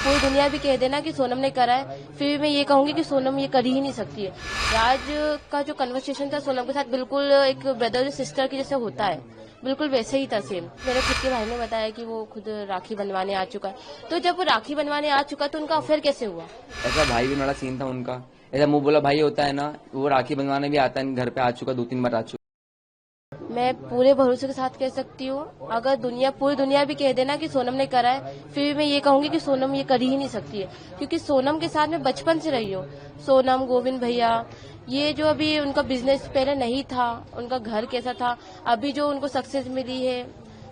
पूरी दुनिया भी कह देना कि सोनम ने करा है, फिर भी मैं ये कहूंगी कि सोनम ये कर ही नहीं सकती है। राज का जो कन्वर्सेशन था सोनम के साथ बिल्कुल एक ब्रदर सिस्टर की जैसे होता है, बिल्कुल वैसे ही था सेम। मेरे खुद के भाई ने बताया कि वो खुद राखी बनवाने आ चुका है, तो जब वो राखी बनवाने आ चुका तो उनका अफेयर कैसे हुआ? ऐसा भाई भी बड़ा सीन था उनका। ऐसा मुंह बोला भाई होता है ना, वो राखी बनवाने भी आता है, घर पे आ चुका, 2-3 बार आ चुका। मैं पूरे भरोसे के साथ कह सकती हूँ, अगर पूरी दुनिया भी कह देना कि सोनम ने करा है, फिर भी मैं ये कहूंगी कि सोनम ये कर ही नहीं सकती है, क्योंकि सोनम के साथ मैं बचपन से रही हूँ। सोनम, गोविंद भैया, ये जो अभी उनका बिजनेस पहले नहीं था, उनका घर कैसा था, अभी जो उनको सक्सेस मिली है,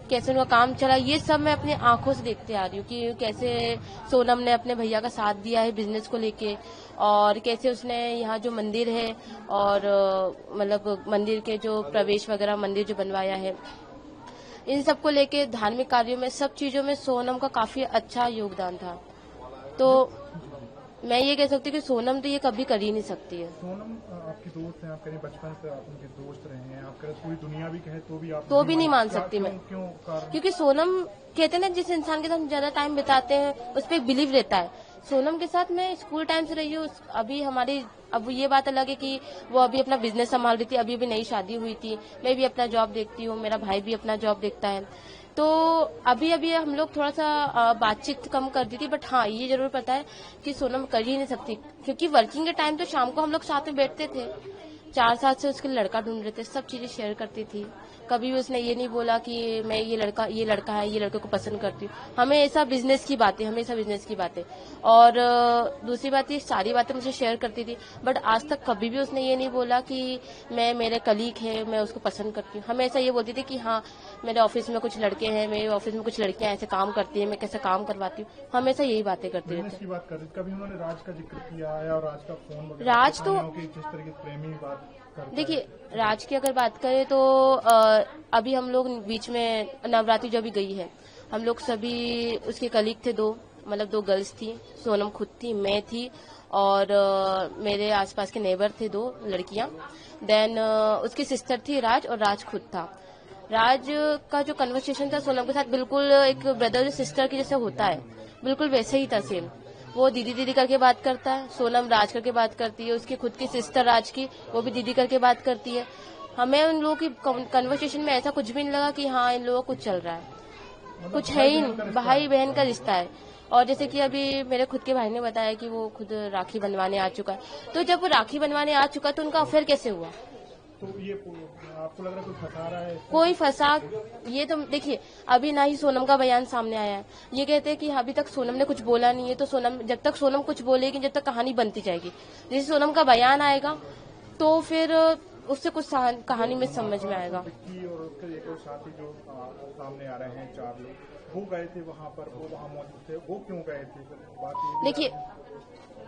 कैसे उनका काम चला, ये सब मैं अपनी आंखों से देखते आ रही हूँ कि कैसे सोनम ने अपने भैया का साथ दिया है बिजनेस को लेके, और कैसे उसने यहाँ जो मंदिर है और मतलब मंदिर के जो प्रवेश वगैरह मंदिर जो बनवाया है, इन सब को लेके धार्मिक कार्यों में, सब चीजों में सोनम का काफी अच्छा योगदान था। तो मैं ये कह सकती हूँ कि सोनम तो ये कभी कर ही नहीं सकती है। सोनम आपकी दोस्त है, आप कहीं बचपन से आप उनके दोस्त रहे हैं, आप कह पूरी दुनिया भी कहे तो भी आप तो भी नहीं मान सकती मैं। क्यों कारण? क्योंकि सोनम कहते हैं ना, जिस इंसान के साथ हम ज्यादा टाइम बिताते हैं उस पर एक बिलीव रहता है। सोनम के साथ मैं स्कूल टाइम से रही हूँ। अभी हमारी, अब ये बात अलग है कि वो अभी अपना बिजनेस संभाल रही थी, अभी अभी नई शादी हुई थी, मैं भी अपना जॉब देखती हूँ, मेरा भाई भी अपना जॉब देखता है, तो अभी अभी हम लोग थोड़ा सा बातचीत कम कर दी थी। बट हाँ, ये जरूर पता है कि सोनम कर ही नहीं सकती, क्योंकि वर्किंग के टाइम तो शाम को हम लोग साथ में बैठते थे, 4 साल से उसके लड़का ढूंढ रहे थे, सब चीजें शेयर करती थी। कभी भी उसने ये नहीं बोला कि मैं ये लड़का है, ये लड़के को पसंद करती हूँ। हमेशा बिजनेस की बातें, हमेशा बिजनेस की बातें। और दूसरी बात, ये सारी बातें मुझे शेयर करती थी, बट आज तक कभी भी उसने ये नहीं बोला कि मैं, मेरे कलीग है, मैं उसको पसंद करती हूँ। हमेशा ये बोलती थी कि हाँ, मेरे ऑफिस में कुछ लड़के हैं, मेरे ऑफिस में कुछ लड़कियां ऐसे काम करती है, मैं कैसे काम करवाती हूँ, हमेशा यही बातें करती रहती की बात कर रही थी। कभी उन्होंने राज का जिक्र किया है और राज का फोन वगैरह, राज तो जिस तरह की प्रेमी बात करता है? देखिए, राज की अगर बात करें तो अभी हम लोग बीच में नवरात्रि जो भी गई है, हम लोग सभी उसके कलीग थे, मतलब 2 गर्ल्स थी, सोनम खुद थी, मैं थी, और मेरे आसपास के नेबर थे 2 लड़कियां। देन उसकी सिस्टर थी राज, और राज खुद था। राज का जो कन्वर्सेशन था सोनम के साथ बिल्कुल एक ब्रदर सिस्टर की जैसे होता है, बिल्कुल वैसे ही था सेम। वो दीदी दीदी करके बात करता है, सोनम राज करके बात करती है, उसकी खुद की सिस्टर राज की, वो भी दीदी करके बात करती है। हमें उन लोगों की कन्वर्सेशन में ऐसा कुछ भी नहीं लगा कि हाँ इन लोगों को कुछ चल रहा है, कुछ है ही नहीं, भाई बहन का रिश्ता है। और जैसे कि अभी मेरे खुद के भाई ने बताया कि वो खुद राखी बनवाने आ चुका है, तो जब वो राखी बनवाने आ चुका तो उनका अफेयर कैसे हुआ? तो ये आपको लग रहा है कोई फंसा रहा है? कोई फंसा, ये तो देखिए, अभी ना ही सोनम का बयान सामने आया है, ये कहते हैं कि अभी तक सोनम ने कुछ बोला नहीं है, तो सोनम, जब तक सोनम कुछ बोलेगी, जब तक कहानी बनती जाएगी, जैसे सोनम का बयान आएगा तो फिर उससे कुछ कहानी में समझ में आएगा। और उसके एक और साथी जो सामने आ रहे हैं, 4 लोग, वो गए थे वहाँ पर, वो वहाँ मौजूद थे, वो क्यों गए थे? बात ये देखिए,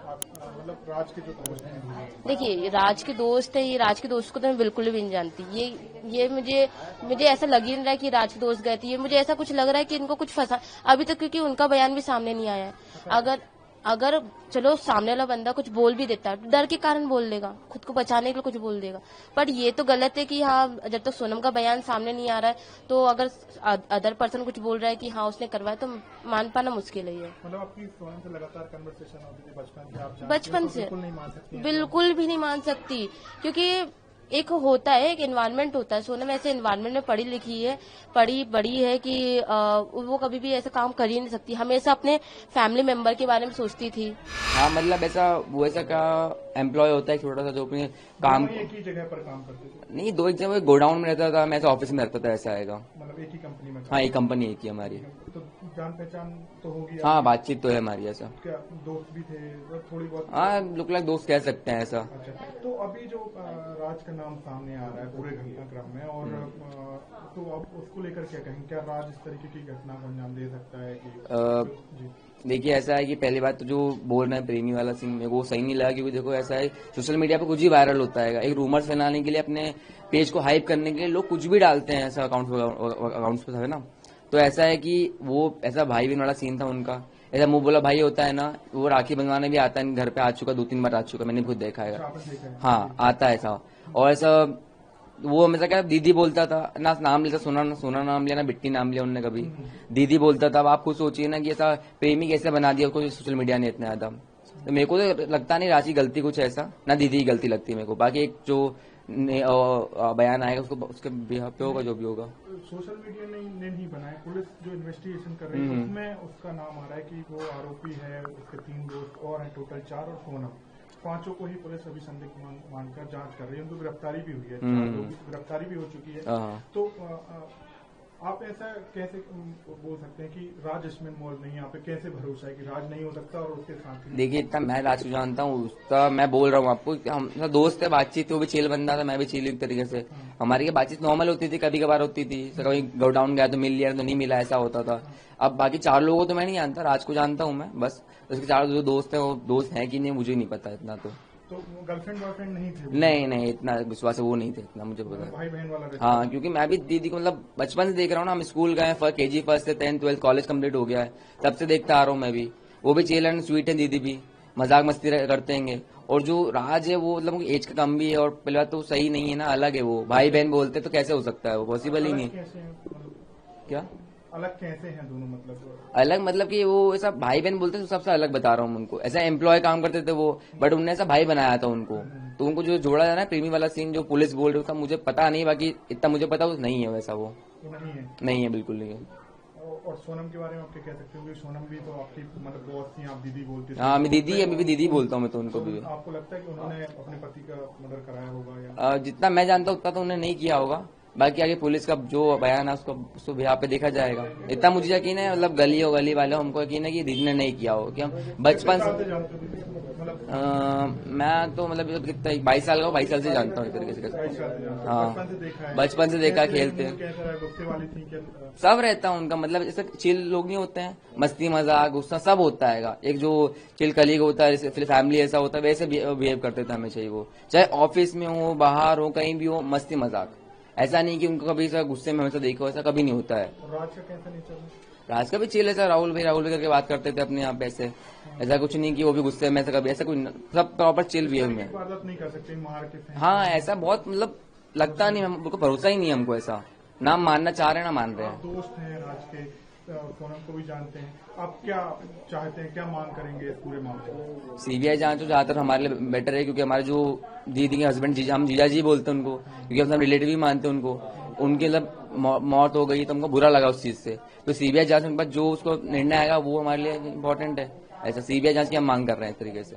मतलब राज के जो दोस्त हैं, देखिए राज के दोस्त है, ये राज के दोस्त को तो मैं बिल्कुल भी नहीं जानती। ये मुझे ऐसा लग ही नहीं रहा है कि राज के दोस्त गए थे, ये मुझे ऐसा कुछ लग रहा है कि इनको कुछ फंसा अभी तक, क्योंकि उनका बयान भी सामने नहीं आया है। अगर चलो सामने वाला बंदा कुछ बोल भी देता है, डर के कारण बोल देगा, खुद को बचाने के लिए कुछ बोल देगा, पर ये तो गलत है कि हाँ, जब तक सोनम का बयान सामने नहीं आ रहा है, तो अगर अदर पर्सन कुछ बोल रहा है कि हाँ उसने करवाया, तो मान पाना मुश्किल है। मतलब आपकी सोनम से लगातार कन्वर्सेशन होती थी बचपन से, आप बचपन से बिल्कुल नहीं मान सकती, बिल्कुल भी नहीं मान सकती, क्योंकि एक होता है, एक एनवायरनमेंट होता है। सोनम ऐसे एनवायरनमेंट में पढ़ी लिखी है, पढ़ी बड़ी है कि वो कभी भी ऐसा काम कर ही नहीं सकती, हमेशा अपने फैमिली मेंबर के बारे में सोचती थी। हाँ मतलब ऐसा, वो ऐसा क्या एम्प्लॉय होता है छोटा सा जो अपने काम, एक ही जगह पर काम करते थे? नहीं, 2 एक जगह गोडाउन में रहता था, मैं ऐसा ऑफिस में रहता था, ऐसा आएगा। मतलब एक ही कंपनी में? हाँ, एक कंपनी एक ही हमारी। तो जान पहचान तो होगी? हाँ, बातचीत तो है हमारी। ऐसा क्या दोस्त भी थे थोड़ी बहुत? हाँ, लुक लाइक दोस्त कह सकते हैं ऐसा। अच्छा, तो अभी जो राज का नाम सामने आ रहा है पूरे घटनाक्रम में, और तो अब उसको लेकर क्या कहेंगे? क्या राज इस तरीके की घटना को अंजाम दे सकता है कि देखिए, ऐसा है कि पहली बात तो जो बोल रहे हैं प्रेमी वाला सीन, मेरे को सही नहीं लगा, क्योंकि देखो ऐसा है, सोशल मीडिया पे कुछ भी वायरल होता है, एक रूमर्स फैलाने के लिए, अपने पेज को हाइप करने के लिए लोग कुछ भी डालते हैं, ऐसा अकाउंट्स पे है ना। तो ऐसा है कि वो ऐसा भाई बहन वाला सीन था उनका। ऐसा मुंह बोला भाई होता है ना, वो राखी बनवाने भी आता है, घर पे आ चुका, 2-3 बार आ चुका, मैंने खुद देखा है। हाँ, आता है ऐसा। और ऐसा वो हमेशा क्या दीदी बोलता था ना, नाम लेता, सोना नाम लिया ना बिट्टी नाम लिया उनने कभी, दीदी बोलता था। अब आप खुद सोचिए ना कि ऐसा प्रेमी कैसे बना दिया उसको सोशल मीडिया ने इतना ज्यादा। तो मेरे को तो लगता नहीं राज की गलती कुछ ऐसा, ना दीदी की गलती लगती है मेरे को। बाकी एक जो बयान आएगा उसको उसके बिहाफ पे होगा जो भी होगा। सोशल मीडिया ने नहीं बनाया, पुलिस जो इन्वेस्टिगेशन कर रही है उसमें उसका नाम आ रहा है कि वो आरोपी है, उसके 3 दोस्त और हैं, टोटल 4, और सोनम, 5 को ही पुलिस अभी संदिग्ध मानकर जांच कर रही है। उनको गिरफ्तारी भी हुई है, 4 लोगों की गिरफ्तारी भी हो चुकी है। तो आप ऐसा कैसे बोल सकते हैं कि राज इसमें इन्वॉल्व नहीं है? आप पे कैसे भरोसा है कि राज नहीं हो सकता और उसके साथ? देखिए इतना मैं राज को जानता हूँ, उसका मैं बोल रहा हूँ आपको, हम दोस्त है, बातचीत, वो भी चिल बंदा था, मैं भी चिल एक तरीके से। हमारी बातचीत नॉर्मल होती थी, कभी कभार होती थी, कभी गोडाउन गया तो मिल लिया तो नहीं मिला, ऐसा होता था। अब बाकी 4 लोगों को तो मैं नहीं जानता, राज को जानता हूँ मैं बस। उसके 4 जो दोस्त है वो दोस्त हैं कि नहीं मुझे नहीं पता इतना। तो गर्लफ्रेंड बॉयफ्रेंड नहीं थे? नहीं इतना विश्वास है वो नहीं थे, इतना मुझे पता। भाई बहन वाला? हाँ, क्योंकि मैं भी दीदी को मतलब बचपन से देख रहा हूँ ना, हम स्कूल गए, KG 1 से 10th 12th कॉलेज कंप्लीट हो गया है, तब से देखता आ रहा हूँ मैं भी। वो भी चिल एंड स्वीट है, दीदी भी मजाक मस्ती करते हैं। और जो राज है वो मतलब एज का कम भी है, और पहले बात तो सही नहीं है ना, अलग है वो, भाई बहन बोलते तो कैसे हो सकता है, वो पॉसिबल ही नहीं। क्या अलग कैसे हैं दोनों? मतलब अलग मतलब कि वो ऐसा भाई बहन बोलते तो सबसे अलग बता रहा हूँ उनको, ऐसा एम्प्लॉय काम करते थे वो, बट उनने ऐसा भाई बनाया था उनको। तो उनको जो जोड़ा जाना है प्रेमी वाला सीन जो पुलिस बोल रही था, मुझे पता नहीं, बाकी इतना मुझे पता वो नहीं है वैसा, वो नहीं है बिल्कुल नहीं है। और सोनम के बारे में आप क्या कह सकते हो? सोनम भी तो आपकी मतलब बॉस थी, आप दीदी बोलते थे। हाँ मैं दीदी, अभी भी दीदी बोलता हूँ मैं तो उनको भी। आपको लगता है कि उन्होंने अपने पति का मर्डर कराया होगा? या जितना मैं जानता हूँ उतना तो उन्होंने नहीं किया होगा, बाकी आगे पुलिस का जो बयान है उसको यहाँ पे देखा जाएगा। इतना मुझे यकीन है, मतलब गली वाले हमको यकीन है कि दीदी ने नहीं किया हो, कि हम बचपन से मैं तो मतलब कितना 22 साल का, 22 साल से जानता हूँ एक तरीके से। हाँ बचपन से देखा, खेलते सब रहता है उनका, मतलब जैसे चिल लोग नहीं होते हैं, मस्ती मजाक गुस्सा सब होता है। एक जो चिल कलीग होता है, जैसे फैमिली ऐसा होता है, वैसे बिहेव करते थे हमेशा ही वो, चाहे ऑफिस में हो, बाहर हो, कहीं भी हो, मस्ती मजाक। ऐसा नहीं कि उनको कभी गुस्से में हमेशा देखो, ऐसा कभी नहीं होता है। राज का कैसा नेचर? राज का भी चिल है सर, राहुल भाई करके बात करते थे अपने यहाँ पे, ऐसा कुछ नहीं कि वो भी गुस्से में, ऐसा कभी ऐसा कोई, सब प्रॉपर चिल भी है उनमें। नहीं कर सकते मार के? हाँ ऐसा बहुत मतलब लगता नहीं, हमको भरोसा ही नहीं है हमको, ऐसा ना मानना चाह रहे हैं ना मान रहे हैं। दोस्त हैं राज के, सोनम को भी जानते हैं, आप क्या चाहते हैं, क्या मांग करेंगे इस पूरे मामले में? CBI जांच तो ज्यादातर हमारे लिए बेटर है, क्योंकि हमारे जो दीदी के हस्बैंड हम जीजा जी बोलते हैं उनको, क्योंकि हम सब रिलेटिव ही मानते हैं उनको, उनकी मतलब मौत हो गई तो हमको बुरा लगा उस चीज से। तो CBI जांच के बाद जो उसको निर्णय आएगा वो हमारे लिए इम्पोर्टेंट है। ऐसा CBI जांच की हम मांग कर रहे हैं इस तरीके से।